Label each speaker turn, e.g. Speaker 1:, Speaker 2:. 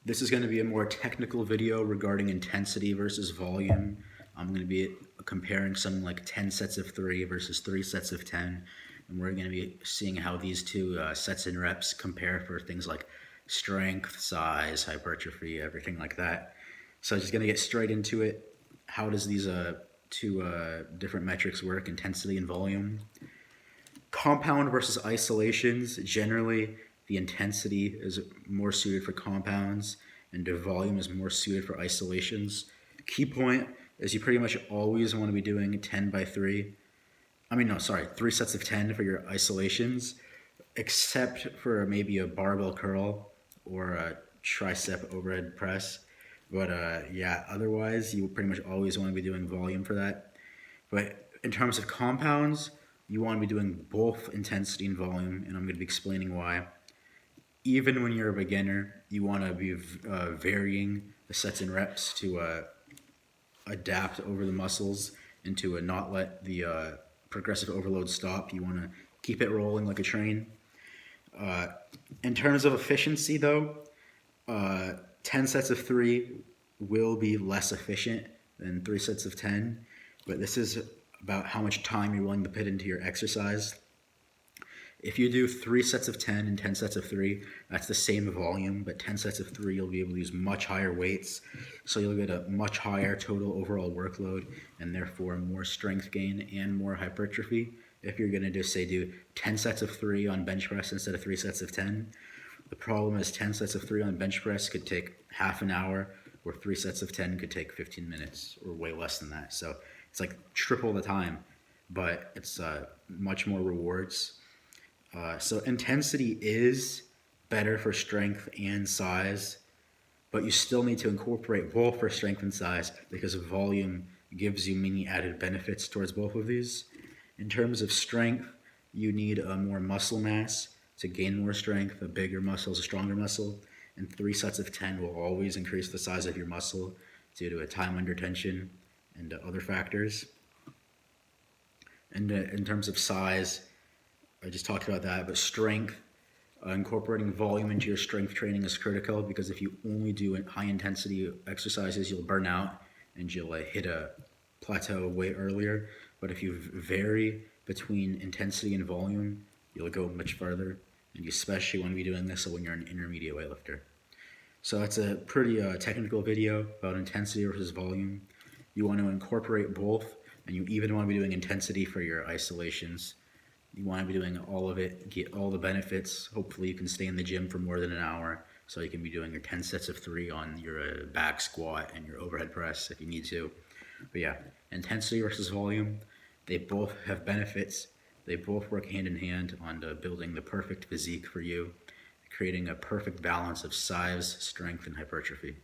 Speaker 1: This is going to be a more technical video regarding intensity versus volume. I'm going to be comparing some like 10 sets of 3 versus 3 sets of 10. And we're going to be seeing how these two sets and reps compare for things like strength, size, hypertrophy, everything like that. So I'm just going to get straight into it. How does these two different metrics work, intensity and volume? Compound versus isolations, generally the intensity is more suited for compounds and the volume is more suited for isolations. Key point is you pretty much always want to be doing 10 by 3. 3 sets of 10 for your isolations, except for maybe a barbell curl or a tricep overhead press. But yeah, otherwise you pretty much always want to be doing volume for that. But in terms of compounds, you want to be doing both intensity and volume, and I'm going to be explaining why. Even when you're a beginner, you want to be varying the sets and reps to adapt over the muscles and to not let the progressive overload stop. You want to keep it rolling like a train. In terms of efficiency, though, 10 sets of 3 will be less efficient than 3 sets of 10, but this is about how much time you're willing to put into your exercise. If you do 3 sets of 10 and 10 sets of 3, that's the same volume, but 10 sets of 3, you'll be able to use much higher weights, so you'll get a much higher total overall workload, and therefore more strength gain and more hypertrophy. If you're going to just say do 10 sets of 3 on bench press instead of 3 sets of 10, the problem is 10 sets of 3 on bench press could take half an hour, or 3 sets of 10 could take 15 minutes, or way less than that. So it's like triple the time, but it's much more rewards. So intensity is better for strength and size, but you still need to incorporate both for strength and size because volume gives you many added benefits towards both of these. In terms of strength, you need more muscle mass to gain more strength. A bigger muscle is a stronger muscle, and 3 sets of 10 will always increase the size of your muscle due to a time under tension and other factors. And in terms of size, I just talked about that, but strength, incorporating volume into your strength training is critical because if you only do high intensity exercises, you'll burn out and you'll hit a plateau way earlier. But if you vary between intensity and volume, you'll go much further, and you especially want to be doing this when you're an intermediate weightlifter. So that's a pretty technical video about intensity versus volume. You want to incorporate both, and you even want to be doing intensity for your isolations. You want to be doing all of it, get all the benefits. Hopefully you can stay in the gym for more than an hour so you can be doing your 10 sets of 3 on your back squat and your overhead press if you need to. But yeah, intensity versus volume, they both have benefits. They both work hand in hand on building the perfect physique for you, creating a perfect balance of size, strength, and hypertrophy.